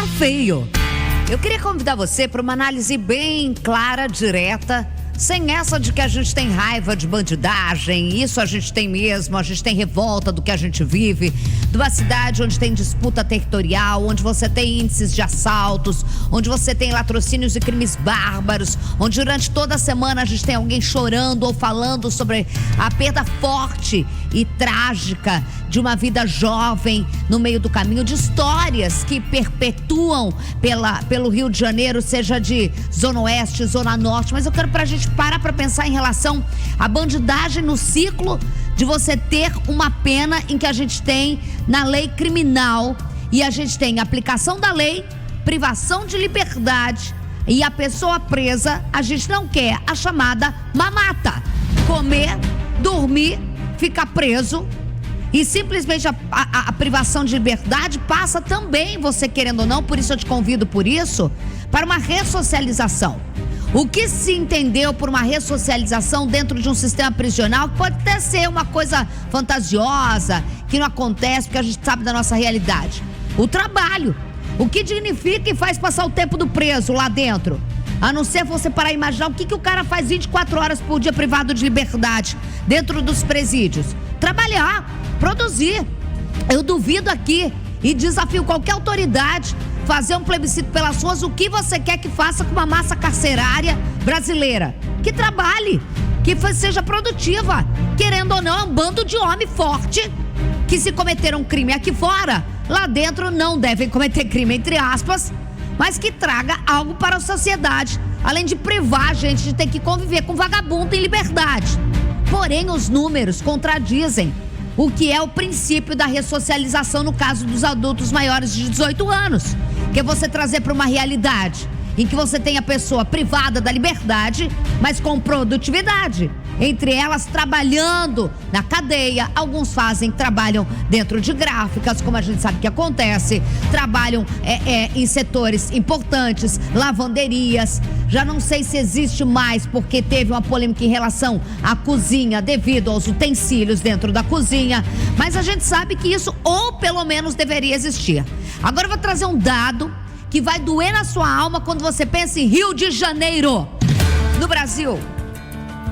feio. Eu queria convidar você para uma análise bem clara, direta, sem essa de que a gente tem raiva de bandidagem, isso a gente tem mesmo, a gente tem revolta do que a gente vive, de uma cidade onde tem disputa territorial, onde você tem índices de assaltos, onde você tem latrocínios e crimes bárbaros, onde durante toda a semana a gente tem alguém chorando ou falando sobre a perda forte e trágica de uma vida jovem no meio do caminho, de histórias que perpetuam pelo Rio de Janeiro, seja de Zona Oeste, Zona Norte. Mas eu quero pra gente parar pra pensar em relação à bandidagem no ciclo de você ter uma pena em que a gente tem na lei criminal e a gente tem aplicação da lei, privação de liberdade e a pessoa presa, a gente não quer a chamada mamata, comer, dormir, ficar preso. E simplesmente a privação de liberdade passa também, você querendo ou não, por isso eu te convido por isso, para uma ressocialização. O que se entendeu por uma ressocialização dentro de um sistema prisional pode até ser uma coisa fantasiosa, que não acontece porque a gente sabe da nossa realidade. O trabalho, o que dignifica e faz passar o tempo do preso lá dentro. A não ser você parar e imaginar o que o cara faz 24 horas por dia privado de liberdade dentro dos presídios. Trabalhar, produzir. Eu duvido aqui e desafio qualquer autoridade fazer um plebiscito pelas ruas, o que você quer que faça com uma massa carcerária brasileira. Que trabalhe, que seja produtiva. Querendo ou não, é um bando de homem forte que, se cometeram crime aqui fora, lá dentro não devem cometer crime, entre aspas, mas que traga algo para a sociedade, além de privar a gente de ter que conviver com vagabundo em liberdade. Porém, os números contradizem o que é o princípio da ressocialização no caso dos adultos maiores de 18 anos, que é você trazer para uma realidade em que você tem a pessoa privada da liberdade, mas com produtividade. Entre elas, trabalhando na cadeia. Alguns trabalham dentro de gráficas, como a gente sabe que acontece. Trabalham em setores importantes, lavanderias. Já não sei se existe mais, porque teve uma polêmica em relação à cozinha, devido aos utensílios dentro da cozinha. Mas a gente sabe que isso, ou pelo menos, deveria existir. Agora eu vou trazer um dado que vai doer na sua alma quando você pensa em Rio de Janeiro. No Brasil,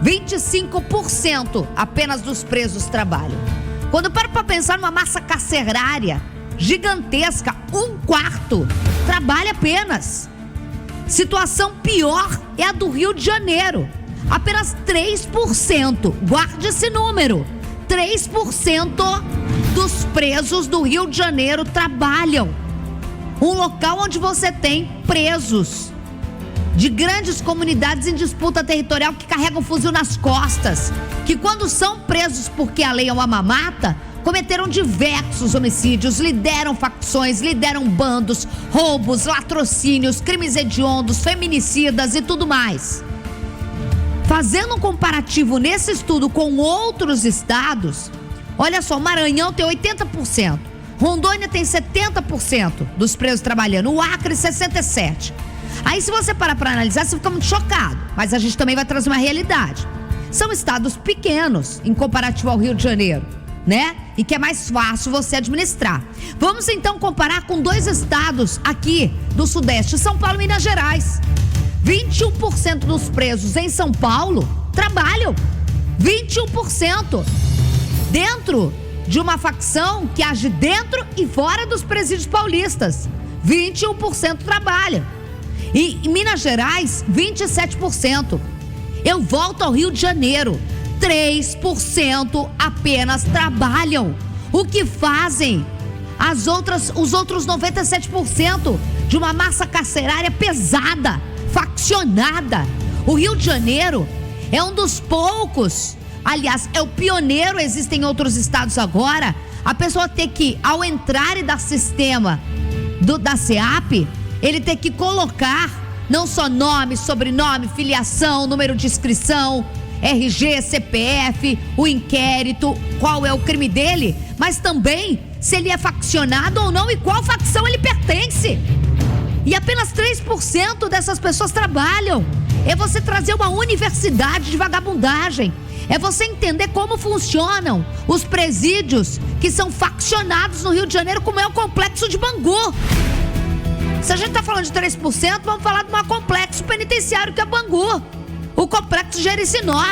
25% apenas dos presos trabalham. Quando eu paro para pensar numa massa carcerária gigantesca, 1/4 trabalha apenas. Situação pior é a do Rio de Janeiro. Apenas 3%, guarde esse número, 3% dos presos do Rio de Janeiro trabalham. Um local onde você tem presos de grandes comunidades em disputa territorial que carregam fuzil nas costas, que quando são presos porque a lei é uma mamata, cometeram diversos homicídios, lideram facções, lideram bandos, roubos, latrocínios, crimes hediondos, feminicidas e tudo mais. Fazendo um comparativo nesse estudo com outros estados, olha só, o Maranhão tem 80%, Rondônia tem 70% dos presos trabalhando, o Acre 67%. Aí, se você parar para analisar, você fica muito chocado, mas a gente também vai trazer uma realidade. São estados pequenos em comparativo ao Rio de Janeiro, né? E que é mais fácil você administrar. Vamos então comparar com 2 estados aqui do Sudeste, São Paulo e Minas Gerais. 21% dos presos em São Paulo trabalham. 21%. Dentro de uma facção que age dentro e fora dos presídios paulistas. 21% trabalha. E em Minas Gerais, 27%. Eu volto ao Rio de Janeiro. 3% apenas trabalham. O que fazem os outros 97% de uma massa carcerária pesada, faccionada? O Rio de Janeiro é um dos poucos, aliás, é o pioneiro, existem outros estados agora, a pessoa ter que, ao entrar e dar sistema da SEAP, ele ter que colocar não só nome, sobrenome, filiação, número de inscrição, RG, CPF, o inquérito, qual é o crime dele, mas também se ele é faccionado ou não e qual facção ele pertence. E apenas 3% dessas pessoas trabalham. É você trazer uma universidade de vagabundagem. É você entender como funcionam os presídios que são faccionados no Rio de Janeiro, como é o Complexo de Bangu. Se a gente tá falando de 3%, vamos falar do maior complexo penitenciário que é Bangu. O complexo Jericinó,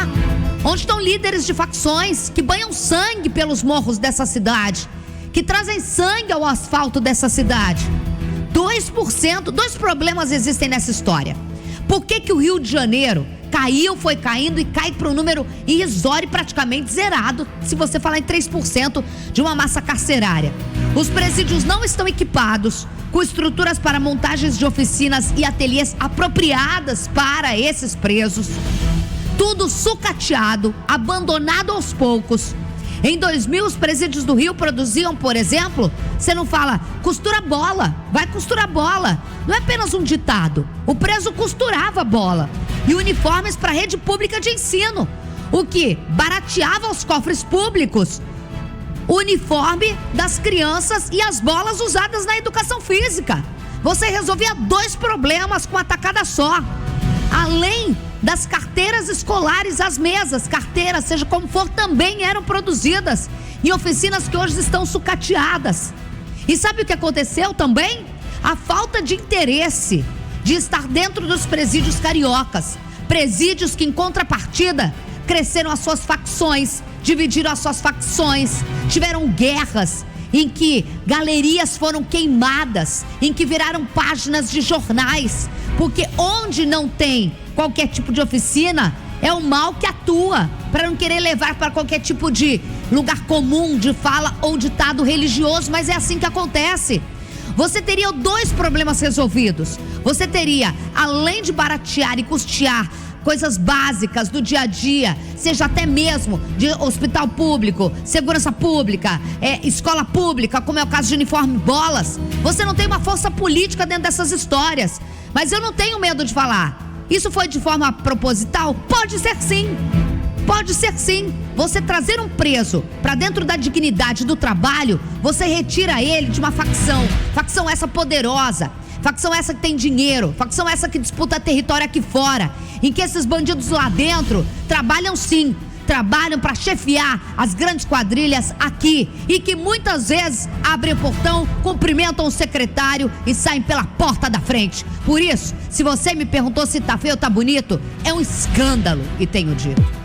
onde estão líderes de facções que banham sangue pelos morros dessa cidade, que trazem sangue ao asfalto dessa cidade. 2%, dois problemas existem nessa história. Por que o Rio de Janeiro caiu, foi caindo e cai para um número irrisório e praticamente zerado, se você falar em 3% de uma massa carcerária? Os presídios não estão equipados com estruturas para montagens de oficinas e ateliês apropriadas para esses presos. Tudo sucateado, abandonado aos poucos. Em 2000, os presídios do Rio produziam, por exemplo, você não fala, costura bola, vai costurar bola. Não é apenas um ditado. O preso costurava bola. E uniformes para a rede pública de ensino, o que barateava os cofres públicos. O uniforme das crianças e as bolas usadas na educação física. Você resolvia dois problemas com uma tacada só. Além das carteiras escolares, as mesas, carteiras, seja como for, também eram produzidas em oficinas que hoje estão sucateadas. E sabe o que aconteceu também? A falta de interesse de estar dentro dos presídios cariocas. Presídios que, em contrapartida, cresceram as suas facções, dividiram as suas facções, tiveram guerras em que galerias foram queimadas, em que viraram páginas de jornais, porque onde não tem qualquer tipo de oficina, é o mal que atua, para não querer levar para qualquer tipo de lugar comum de fala ou ditado religioso, mas é assim que acontece. Você teria dois problemas resolvidos. Você teria, além de baratear e custear coisas básicas do dia a dia, seja até mesmo de hospital público, segurança pública, escola pública, como é o caso de uniforme bolas, você não tem uma força política dentro dessas histórias. Mas eu não tenho medo de falar. Isso foi de forma proposital? Pode ser sim. Pode ser sim. Você trazer um preso para dentro da dignidade do trabalho, você retira ele de uma facção. Facção essa poderosa. Facção essa que tem dinheiro. Facção essa que disputa território aqui fora. Em que esses bandidos lá dentro trabalham sim. Trabalham para chefiar as grandes quadrilhas aqui. E que muitas vezes abrem o portão, cumprimentam o secretário e saem pela porta da frente. Por isso, se você me perguntou se tá feio ou tá bonito, é um escândalo, e tenho dito.